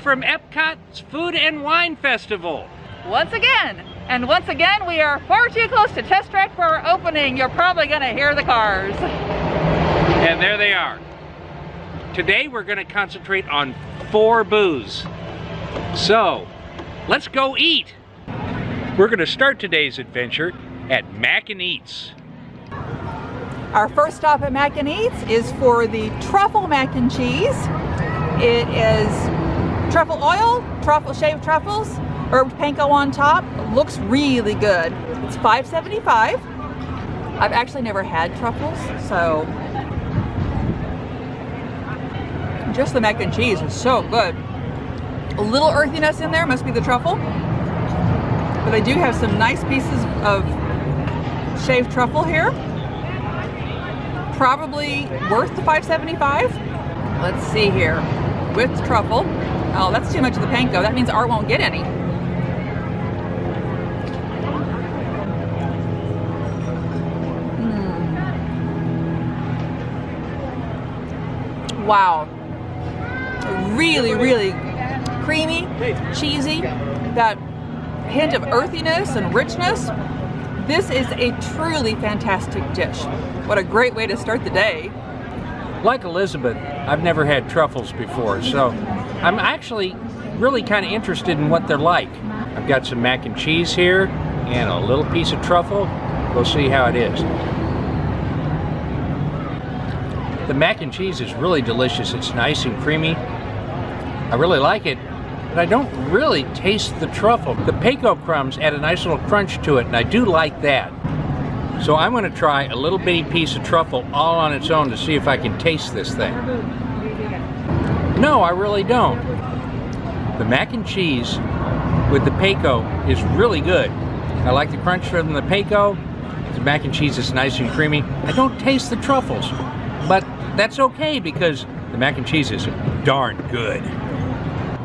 from Epcot's Food and Wine Festival. Once again, we are far too close to Test Track for our opening. You're probably gonna hear the cars. And there they are. Today we're gonna concentrate on 4 booths. So, let's go eat. We're gonna start today's adventure at Mac and Eats. Our first stop at Mac and Eats is for the truffle mac and cheese. It is truffle oil, shaved truffles, herbed panko on top. It looks really good. It's $5.75. I've actually never had truffles, so just the mac and cheese is so good. A little earthiness in there, must be the truffle. But they do have some nice pieces of shaved truffle here. Probably worth the $5.75. Let's see here. With truffle. Oh, that's too much of the panko. That means Art won't get any. Wow. Really, really creamy, cheesy, that hint of earthiness and richness. This is a truly fantastic dish. What a great way to start the day. Like Elizabeth, I've never had truffles before, so I'm actually really kind of interested in what they're like. I've got some mac and cheese here and a little piece of truffle. We'll see how it is. The mac and cheese is really delicious. It's nice and creamy. I really like it, but I don't really taste the truffle. The panko crumbs add a nice little crunch to it, and I do like that. So I'm going to try a little bitty piece of truffle all on its own to see if I can taste this thing. No, I really don't. The mac and cheese with the panko is really good. I like the crunch from the panko. The mac and cheese is nice and creamy. I don't taste the truffles, but that's okay because the mac and cheese is darn good.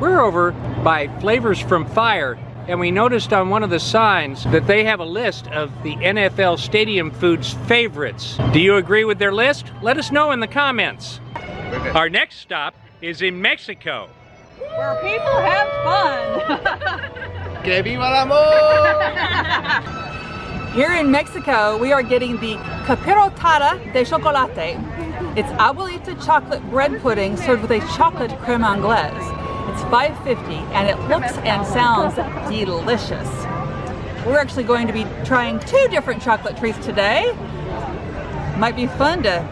We're over by Flavors from Fire, and we noticed on one of the signs that they have a list of the NFL Stadium Foods favorites. Do you agree with their list? Let us know in the comments. Our next stop is in Mexico, Where people have fun. Que viva el amor! Here in Mexico, we are getting the Capirotada de chocolate. It's abuelita chocolate bread pudding served with a chocolate crème anglaise. It's $5.50 and it looks and sounds delicious. We're actually going to be trying 2 different chocolate treats today. Might be fun to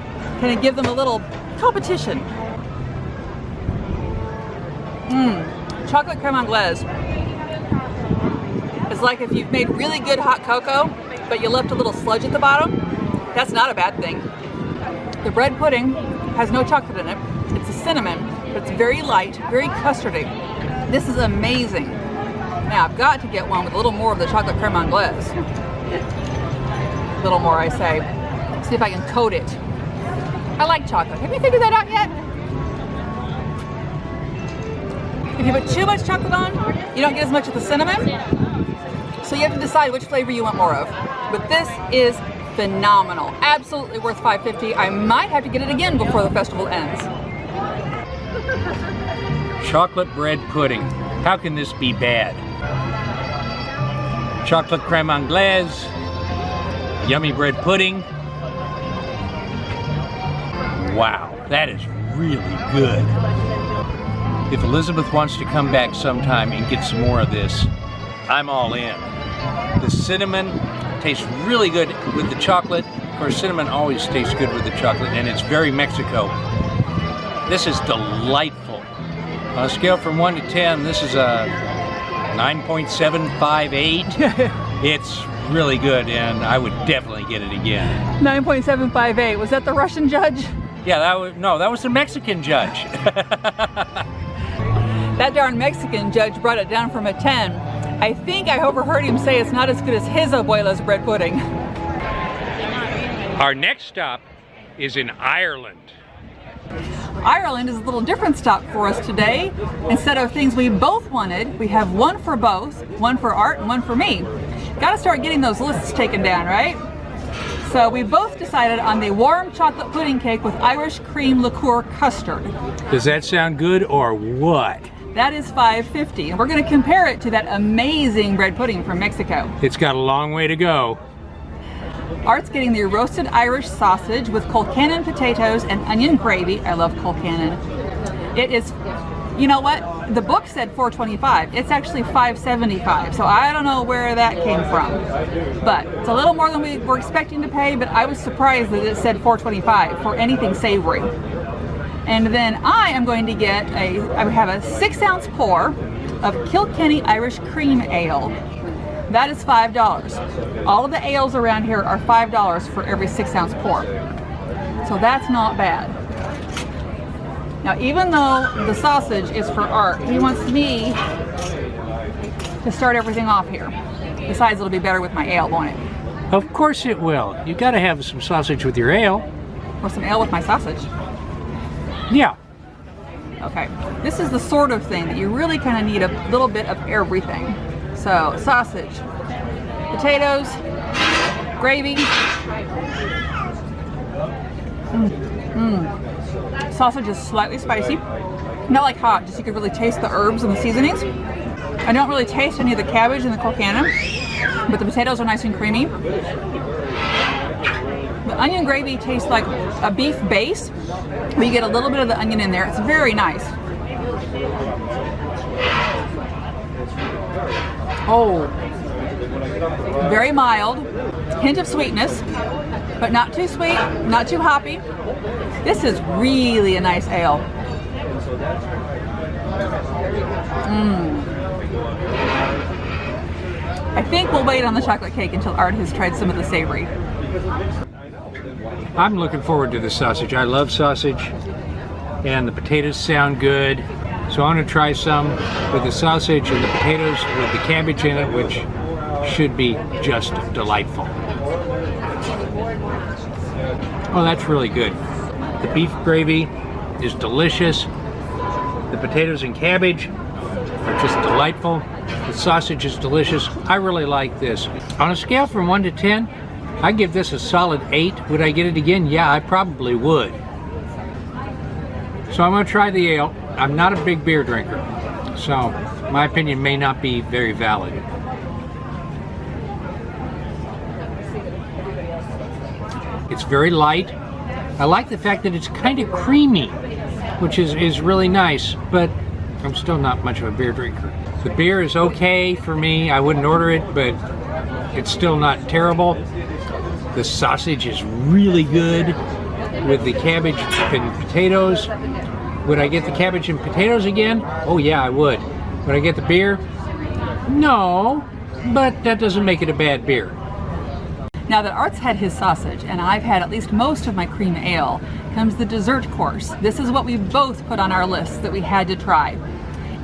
kind of give them a little competition. Chocolate crème anglaise. It's like if you've made really good hot cocoa, but you left a little sludge at the bottom. That's not a bad thing. The bread pudding has no chocolate in it. It's a cinnamon, but it's very light, very custardy. This is amazing. Now I've got to get one with a little more of the chocolate crème anglaise. A little more, I say. See if I can coat it. I like chocolate. Have you figured that out yet? If you put too much chocolate on, you don't get as much of the cinnamon. So you have to decide which flavor you want more of. But this is phenomenal. Absolutely worth $5.50. I might have to get it again before the festival ends. chocolate bread pudding. How can this be bad? Chocolate crème anglaise, yummy bread pudding. Wow, that is really good. If Elizabeth wants to come back sometime and get some more of this, I'm all in. The cinnamon tastes really good with the chocolate. Of course, cinnamon always tastes good with the chocolate, and it's very Mexico. This is delightful. On a scale from 1 to 10, this is a 9.758. It's really good, and I would definitely get it again. 9.758. Was that the Russian judge? Yeah, that was the Mexican judge. That darn Mexican judge brought it down from a 10. I think I overheard him say it's not as good as his abuela's bread pudding. Our next stop is in Ireland. Ireland is a little different stop for us today. Instead of things we both wanted, we have one for both, one for Art and one for me. Gotta start getting those lists taken down, right? So we both decided on the warm chocolate pudding cake with Irish cream liqueur custard. Does that sound good or what? That is $5.50, and we're going to compare it to that amazing bread pudding from Mexico. It's got a long way to go. Art's getting the roasted Irish sausage with colcannon potatoes and onion gravy. I love colcannon. It is, you know what? The book said $4.25. It's actually $5.75, so I don't know where that came from. But it's a little more than we were expecting to pay, but I was surprised that it said $4.25 for anything savory. And then I am going to get I have a 6-ounce pour of Kilkenny Irish Cream Ale. That is $5. All of the ales around here are $5 for every 6-ounce pour. So that's not bad. Now, even though the sausage is for Art, he wants me to start everything off here. Besides, it'll be better with my ale, won't it? Of course it will. You gotta have some sausage with your ale. Or some ale with my sausage. Yeah. Okay, this is the sort of thing that you really kind of need a little bit of everything. So, sausage, potatoes, gravy. Sausage is slightly spicy. Not like hot, just you can really taste the herbs and the seasonings. I don't really taste any of the cabbage and the colcannon, but the potatoes are nice and creamy. The onion gravy tastes like a beef base, but you get a little bit of the onion in there. It's very nice. Oh, very mild, hint of sweetness, but not too sweet, not too hoppy. This is really a nice ale. I think we'll wait on the chocolate cake until Art has tried some of the savory. I'm looking forward to the sausage. I love sausage, and the potatoes sound good. So I'm gonna try some with the sausage and the potatoes with the cabbage in it, which should be just delightful. Oh, that's really good. The beef gravy is delicious. The potatoes and cabbage are just delightful. The sausage is delicious. I really like this. On a scale from 1 to 10, I give this a solid 8. Would I get it again? Yeah, I probably would. So I'm gonna try the ale. I'm not a big beer drinker, so my opinion may not be very valid. It's very light. I like the fact that it's kind of creamy, which is really nice, but I'm still not much of a beer drinker. The beer is okay for me. I wouldn't order it, but it's still not terrible. The sausage is really good with the cabbage and potatoes. Would I get the cabbage and potatoes again? Oh yeah, I would. Would I get the beer? No, but that doesn't make it a bad beer. Now that Art's had his sausage, and I've had at least most of my cream ale, comes the dessert course. This is what we both put on our list that we had to try.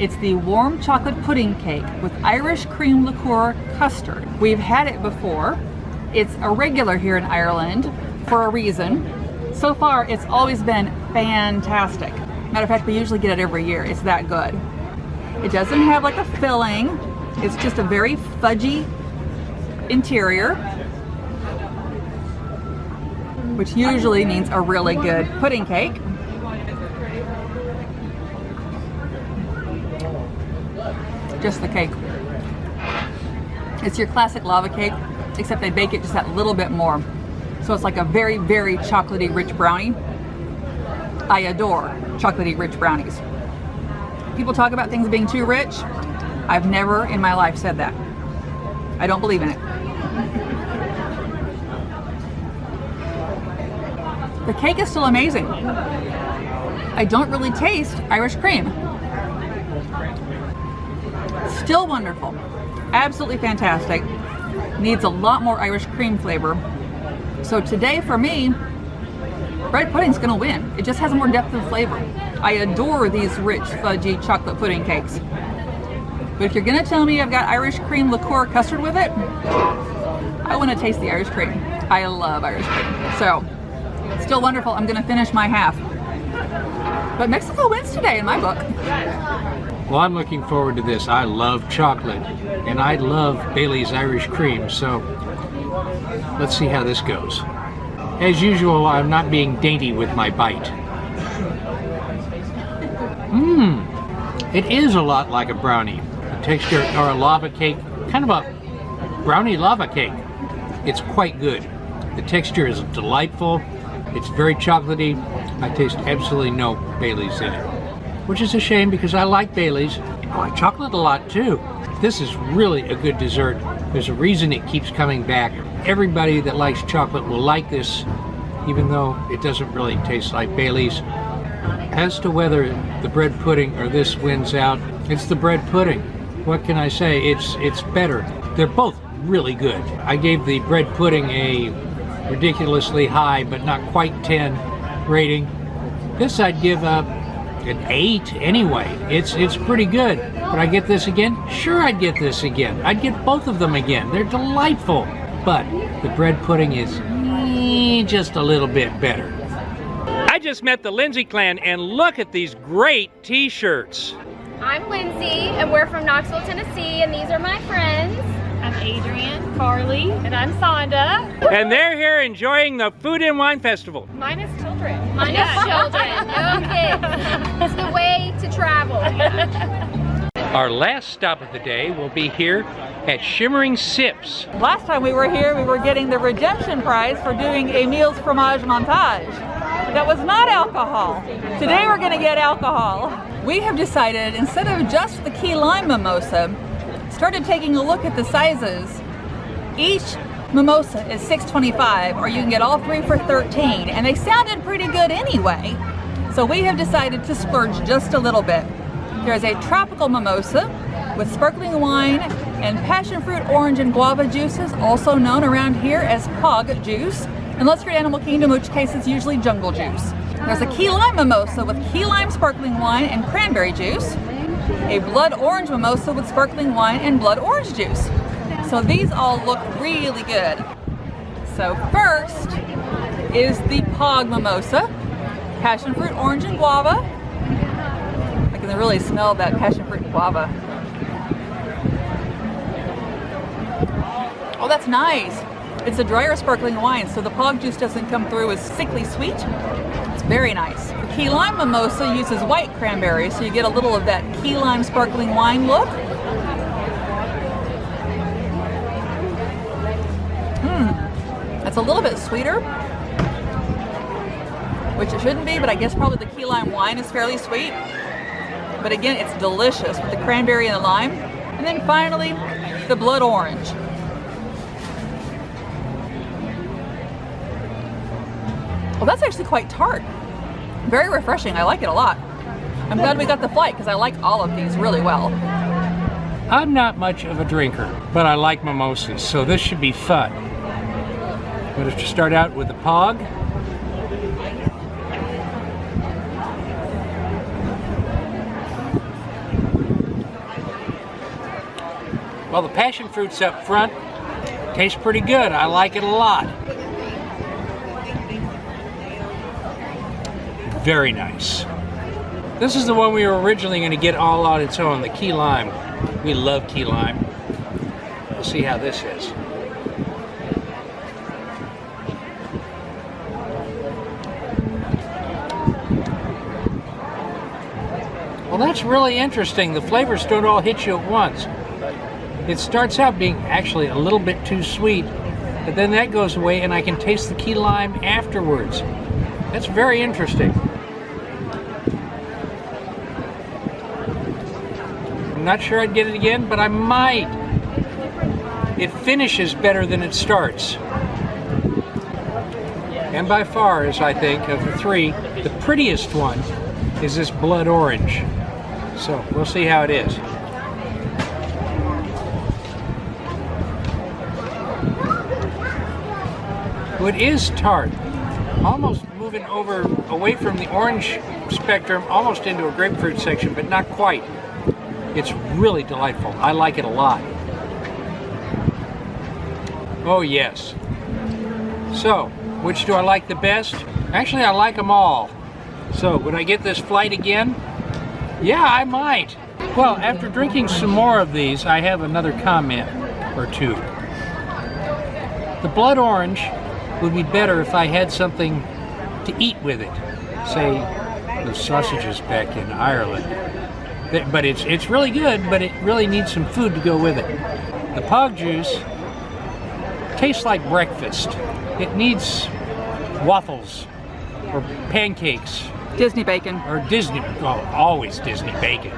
It's the warm chocolate pudding cake with Irish cream liqueur custard. We've had it before. It's a regular here in Ireland for a reason. So far, it's always been fantastic. Matter of fact, we usually get it every year. It's that good. It doesn't have like a filling. It's just a very fudgy interior, which usually means a really good pudding cake. Just the cake. It's your classic lava cake, except they bake it just that little bit more. So it's like a very, very chocolatey rich brownie. I adore chocolatey rich brownies. People talk about things being too rich. I've never in my life said that. I don't believe in it. The cake is still amazing. I don't really taste Irish cream. Still wonderful. Absolutely fantastic. Needs a lot more Irish cream flavor. So today for me, bread pudding's gonna win. It just has more depth of flavor. I adore these rich, fudgy chocolate pudding cakes. But if you're gonna tell me I've got Irish cream liqueur custard with it, I wanna taste the Irish cream. I love Irish cream. So, still wonderful. I'm gonna finish my half. But Mexico wins today in my book. Well, I'm looking forward to this. I love chocolate, and I love Bailey's Irish cream, so let's see how this goes. As usual, I'm not being dainty with my bite. It is a lot like a brownie. The texture, or a lava cake, kind of a brownie lava cake. It's quite good. The texture is delightful. It's very chocolatey. I taste absolutely no Baileys in it, which is a shame because I like Baileys. I like chocolate a lot too. This is really a good dessert. There's a reason it keeps coming back. Everybody that likes chocolate will like this, even though it doesn't really taste like Baileys. As to whether the bread pudding or this wins out, it's the bread pudding. What can I say? It's better. They're both really good. I gave the bread pudding a ridiculously high, but not quite 10 rating. This I'd give up an 8 anyway. It's pretty good. Would I get this again? Sure, I'd get this again. I'd get both of them again. They're delightful. But the bread pudding is just a little bit better. I just met the Lindsay clan, and look at these great t-shirts. I'm Lindsay, and we're from Knoxville, Tennessee, and these are my friends. I'm Adrienne, Carly, and I'm Sonda. And they're here enjoying the Food and Wine Festival. Minus children. Minus children. No kids. It's the way to travel. Our last stop of the day will be here at Shimmering Sips. Last time we were here, we were getting the redemption prize for doing a meals fromage montage. That was not alcohol. Today we're going to get alcohol. We have decided, instead of just the Key Lime Mimosa, started taking a look at the sizes. Each mimosa is $6.25, or you can get all three for $13, and they sounded pretty good anyway. So we have decided to splurge just a little bit. There's a Tropical Mimosa with sparkling wine and passion fruit, orange, and guava juices, also known around here as Pog juice, unless you're Animal Kingdom, in which case it's usually jungle juice. There's a Key Lime Mimosa with key lime sparkling wine and cranberry juice, a Blood Orange Mimosa with sparkling wine and blood orange juice. So these all look really good. So first is the Pog Mimosa, passion fruit, orange, and guava. I can really smell that passion fruit and guava. Oh, that's nice. It's a drier sparkling wine, so the Pog juice doesn't come through as sickly sweet. It's very nice. The Key Lime Mimosa uses white cranberry, so you get a little of that key lime sparkling wine look. That's a little bit sweeter, which it shouldn't be, but I guess probably the key lime wine is fairly sweet. But again, it's delicious with the cranberry and the lime. And then finally, the Blood Orange. Well, that's actually quite tart. Very refreshing. I like it a lot. I'm glad we got the flight because I like all of these really well. I'm not much of a drinker, but I like mimosas, so this should be fun. We'll just start out with the Pog. Well, the passion fruit's up front. Tastes pretty good. I like it a lot. Very nice. This is the one we were originally going to get all on its own, the Key Lime. We love Key Lime. We'll see how this is. Well, that's really interesting. The flavors don't all hit you at once. It starts out being actually a little bit too sweet, but then that goes away and I can taste the key lime afterwards. That's very interesting. I'm not sure I'd get it again, but I might. It finishes better than it starts. And by far, as I think, of the three, the prettiest one is this Blood Orange. So we'll see how it is. Well, it is tart, almost moving over away from the orange spectrum, almost into a grapefruit section, but not quite. It's really delightful. I like it a lot. Oh yes. So, which do I like the best? Actually, I like them all. So, would I get this flight again? Yeah, I might. Well, after drinking some more of these, I have another comment or two. The Blood Orange would be better if I had something to eat with it. Say, the sausages back in Ireland. But it's really good, but it really needs some food to go with it. The pog juice tastes like breakfast. It needs waffles or pancakes. Disney bacon. Or Disney, well, always Disney bacon.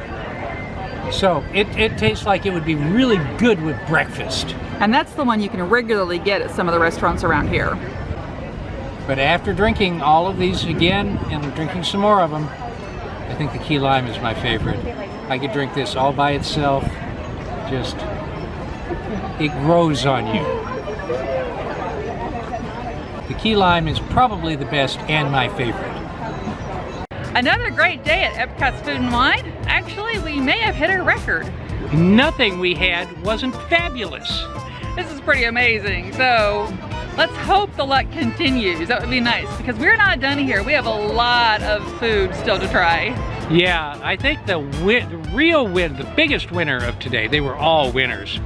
So it tastes like it would be really good with breakfast. And that's the one you can regularly get at some of the restaurants around here. But after drinking all of these again and drinking some more of them, I think the Key Lime is my favorite. I could drink this all by itself. Just, it grows on you. The Key Lime is probably the best and my favorite. Another great day at Epcot's Food and Wine. Actually, we may have hit a record. Nothing we had wasn't fabulous. This is pretty amazing. So let's hope the luck continues. That would be nice because we're not done here. We have a lot of food still to try. Yeah, I think the biggest winner of today, they were all winners,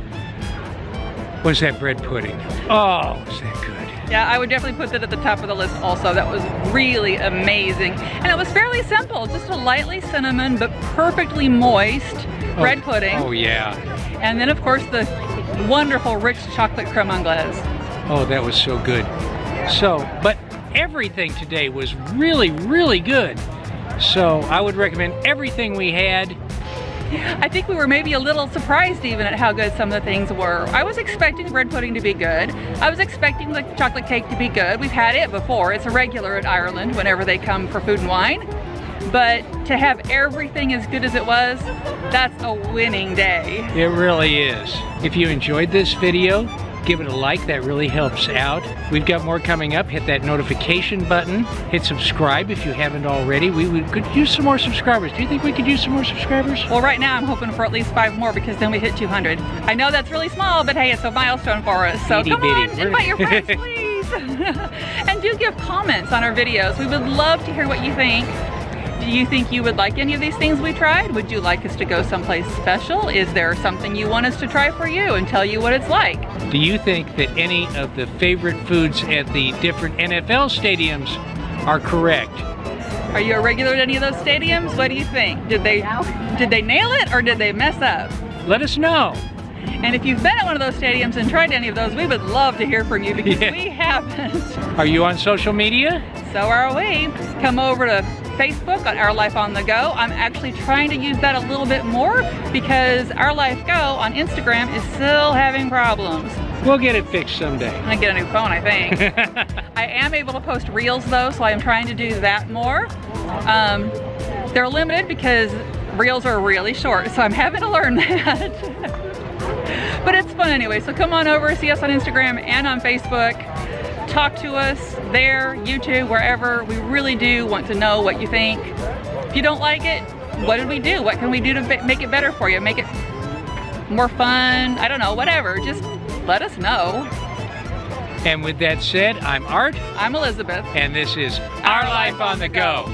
was that bread pudding. Oh, was that good. Yeah, I would definitely put that at the top of the list also. That was really amazing. And it was fairly simple, just a lightly cinnamon but perfectly moist bread pudding. Oh yeah. And then of course the wonderful rich chocolate crème anglaise. Oh, that was so good. But everything today was really, really good. So I would recommend everything we had. I think we were maybe a little surprised even at how good some of the things were. I was expecting the bread pudding to be good. I was expecting the chocolate cake to be good. We've had it before. It's a regular in Ireland whenever they come for food and wine. But to have everything as good as it was, that's a winning day. It really is. If you enjoyed this video, give it a like, that really helps out. We've got more coming up. Hit that notification button. Hit subscribe if you haven't already. We could use some more subscribers. Do you think we could use some more subscribers? Well, right now I'm hoping for at least 5 more because then we hit 200. I know that's really small, but hey, it's a milestone for us. So come on, invite your friends, please. And do give comments on our videos. We would love to hear what you think. Do you think you would like any of these things we tried? Would you like us to go someplace special? Is there something you want us to try for you and tell you what it's like? Do you think that any of the favorite foods at the different NFL stadiums are correct? Are you a regular at any of those stadiums? What do you think? Did they nail it or did they mess up? Let us know. And if you've been at one of those stadiums and tried any of those, we would love to hear from you because we haven't. Are you on social media? So are we. Come over to Facebook on Our Life on the Go. I'm actually trying to use that a little bit more because Our Life Go on Instagram is still having problems. We'll get it fixed someday. I'm gonna get a new phone, I think. I am able to post reels though, so I am trying to do that more. They're limited because reels are really short, so I'm having to learn that. But it's fun anyway, so come on over, see us on Instagram and on Facebook. Talk to us there, YouTube, wherever. We really do want to know what you think. If you don't like it, what did we do? What can we do to make it better for you? Make it more fun? I don't know, whatever. Just let us know. And with that said, I'm Art. I'm Elizabeth. And this is Our Life on the Go.